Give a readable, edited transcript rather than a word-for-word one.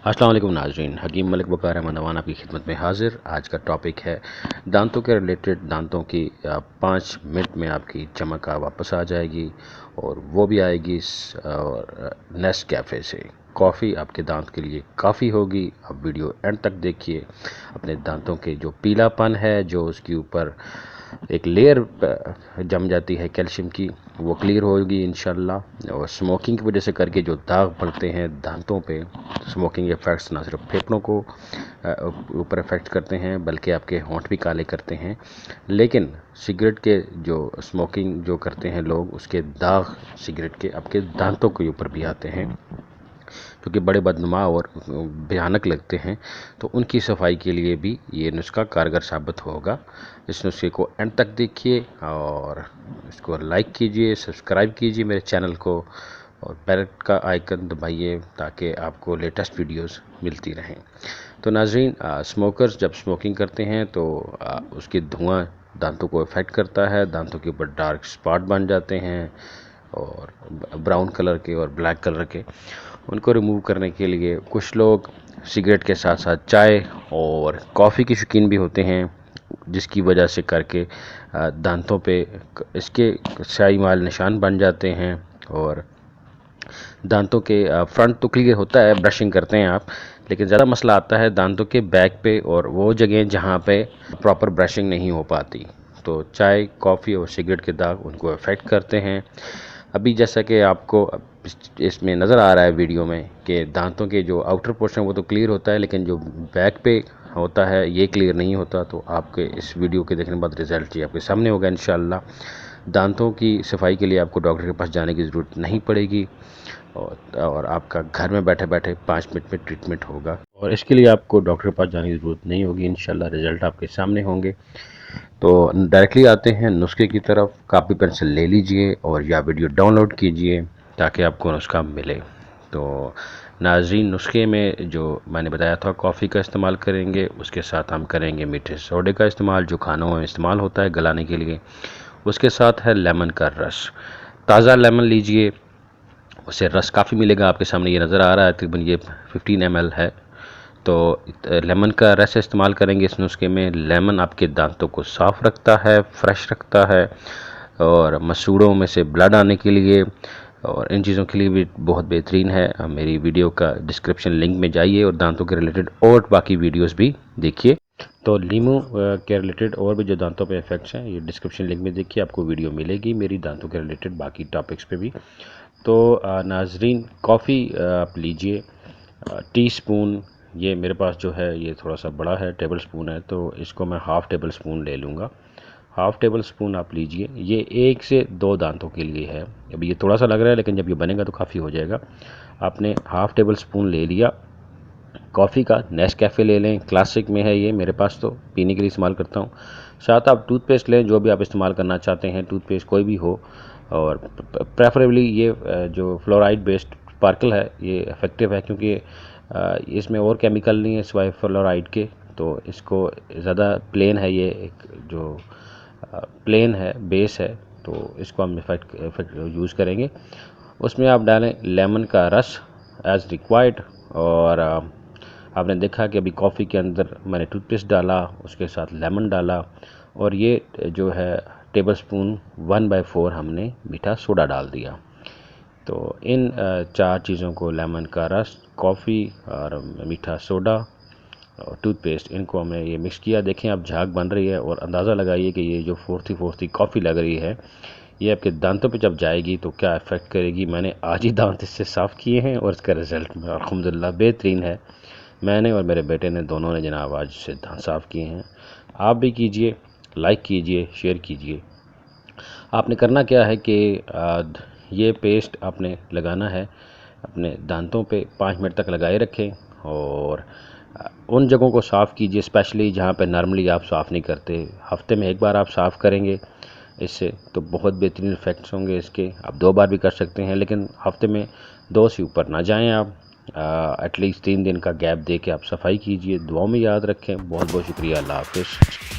अस्सलाम वालेकुम नाज़रीन, हकीम मलिक बुखार अहमद अवान आपकी खिदमत में हाजिर। आज का टॉपिक है दांतों के रिलेटेड। दांतों की 5 मिनट में आपकी चमक वापस आ जाएगी और वो भी आएगी नेस्कैफ़े से। कॉफ़ी आपके दांत के लिए काफ़ी होगी। आप वीडियो एंड तक देखिए। अपने दांतों के जो पीलापन है, जो उसके ऊपर एक लेयर जम जाती है कैल्शियम की, वो क्लियर होगी इंशाल्लाह। और स्मोकिंग की वजह से करके जो दाग पड़ते हैं दांतों पे, स्मोकिंग इफ़ेक्ट्स ना सिर्फ फेफड़ों को ऊपर इफ़ेक्ट करते हैं बल्कि आपके होंठ भी काले करते हैं। लेकिन सिगरेट के जो स्मोकिंग जो करते हैं लोग, उसके दाग सिगरेट के आपके दांतों के ऊपर भी आते हैं, जो कि बड़े बदनुमा और भयानक लगते हैं। तो उनकी सफाई के लिए भी ये नुस्खा कारगर साबित होगा। इस नुस्खे को एंड तक देखिए और इसको लाइक कीजिए, सब्सक्राइब कीजिए मेरे चैनल को और बेल का आइकन दबाइए ताकि आपको लेटेस्ट वीडियोस मिलती रहें। तो नाज़रीन, स्मोकर्स जब स्मोकिंग करते हैं तो उसके धुआं दांतों को इफ़ेक्ट करता है। दांतों के ऊपर डार्क स्पॉट बन जाते हैं और ब्राउन कलर के और ब्लैक कलर के। उनको रिमूव करने के लिए कुछ लोग सिगरेट के साथ साथ चाय और कॉफ़ी के शौकीन भी होते हैं, जिसकी वजह से करके दांतों पे इसके स्याही माल निशान बन जाते हैं। और दांतों के फ्रंट तो क्लियर होता है, ब्रशिंग करते हैं आप, लेकिन ज़्यादा मसला आता है दांतों के बैक पे और वो जगह जहाँ पे प्रॉपर ब्रशिंग नहीं हो पाती। तो चाय, कॉफ़ी और सिगरेट के दाग उनको अफेक्ट करते हैं। अभी जैसा कि आपको इसमें नज़र आ रहा है वीडियो में कि दांतों के जो आउटर पोर्शन वो तो क्लियर होता है, लेकिन जो बैक पे होता है ये क्लियर नहीं होता। तो आपके इस वीडियो के देखने के बाद रिज़ल्ट ये आपके सामने होगा इंशाल्लाह। दांतों की सफाई के लिए आपको डॉक्टर के पास जाने की ज़रूरत नहीं पड़ेगी और आपका घर में बैठे बैठे 5 मिनट में ट्रीटमेंट होगा और इसके लिए आपको डॉक्टर के पास जाने की ज़रूरत नहीं होगी। इंशाल्लाह रिज़ल्ट आपके सामने होंगे। तो डायरेक्टली आते हैं नुस्खे की तरफ। कापी पेंसिल ले लीजिए और या वीडियो डाउनलोड कीजिए ताकि आपको नुस्खा मिले। तो नाज़रीन, नुस्खे में जो मैंने बताया था, कॉफ़ी का इस्तेमाल करेंगे, उसके साथ हम करेंगे मीठे सोडे का इस्तेमाल जो खानों में इस्तेमाल होता है गलाने के लिए। उसके साथ है लेमन का रस। ताज़ा लेमन लीजिए, उससे रस काफ़ी मिलेगा। आपके सामने ये नज़र आ रहा है, तकरीबन ये 15 ml है। तो लेमन का रस इस्तेमाल करेंगे इस नुस्खे में। लेमन आपके दांतों को साफ़ रखता है, फ्रेश रखता है और मसूड़ों में से ब्लड आने के लिए और इन चीज़ों के लिए भी बहुत बेहतरीन है। मेरी वीडियो का डिस्क्रिप्शन लिंक में जाइए और दांतों के रिलेटेड और बाकी वीडियोस भी देखिए। तो लीमू के रिलेटेड और भी जो दांतों पे इफ़ेक्ट्स हैं, ये डिस्क्रिप्शन लिंक में देखिए, आपको वीडियो मिलेगी मेरी दांतों के रिलेटेड बाकी टॉपिक्स पे भी। तो नाज़रीन, कॉफ़ी आप लीजिए टीस्पून। ये मेरे पास जो है ये थोड़ा सा बड़ा है, टेबल स्पून है, तो इसको मैं हाफ़ टेबल स्पून ले लूँगा। हाफ़ टेबल स्पून आप लीजिए। ये 1 से 2 दांतों के लिए है। अभी ये थोड़ा सा लग रहा है, लेकिन जब ये बनेगा तो काफ़ी हो जाएगा। आपने हाफ़ टेबल स्पून ले लिया। कॉफ़ी का नेस्कैफ़े ले लें, क्लासिक में है ये, मेरे पास तो पीने के लिए इस्तेमाल करता हूँ। साथ आप टूथपेस्ट लें, जो भी आप इस्तेमाल करना चाहते हैं, टूथपेस्ट कोई भी हो। और प्रेफरेबली ये जो फ्लोराइड बेस्ड स्पार्कल है ये इफ़ेक्टिव है, क्योंकि इसमें और केमिकल नहीं है सिवाय फ्लोराइड के। तो इसको ज़्यादा प्लेन है, ये एक जो प्लेन है, बेस है, तो इसको हम इफ़ेक्ट यूज़ करेंगे। उसमें आप डालें लेमन का रस एज़ रिक्वायर्ड। और आपने देखा कि अभी कॉफ़ी के अंदर मैंने टूथपेस्ट डाला, उसके साथ लेमन डाला और ये जो है टेबल स्पून 1/4 हमने मीठा सोडा डाल दिया। तो इन 4 चीज़ों को, लेमन का रस, कॉफ़ी और मीठा सोडा और टूथपेस्ट, इनको हमने ये मिक्स किया। देखें अब झाग बन रही है और अंदाज़ा लगाइए कि ये जो फोर्थी कॉफ़ी लग रही है, ये आपके दांतों पे जब जाएगी तो क्या इफ़ेक्ट करेगी। मैंने आज ही दांत इससे साफ़ किए हैं और इसका रिज़ल्ट अल्हम्दुलिल्लाह बेहतरीन है। मैंने और मेरे बेटे ने, दोनों ने जनाब आज से दांत साफ़ किए हैं। आप भी कीजिए, लाइक कीजिए, शेयर कीजिए। आपने करना क्या है कि ये पेस्ट आपने लगाना है अपने दांतों पे, 5 मिनट तक लगाए रखें और उन जगहों को साफ़ कीजिए स्पेशली जहाँ पे नॉर्मली आप साफ़ नहीं करते। हफ्ते में 1 बार आप साफ़ करेंगे इससे तो बहुत बेहतरीन इफ़ेक्ट्स होंगे इसके। आप 2 बार भी कर सकते हैं, लेकिन हफ्ते में 2 से ऊपर ना जाएं आप। एटलीस्ट 3 दिन का गैप दे के आप सफाई कीजिए। दुआओं में याद रखें। बहुत बहुत शुक्रिया। अल्लाह हाफ़िज़।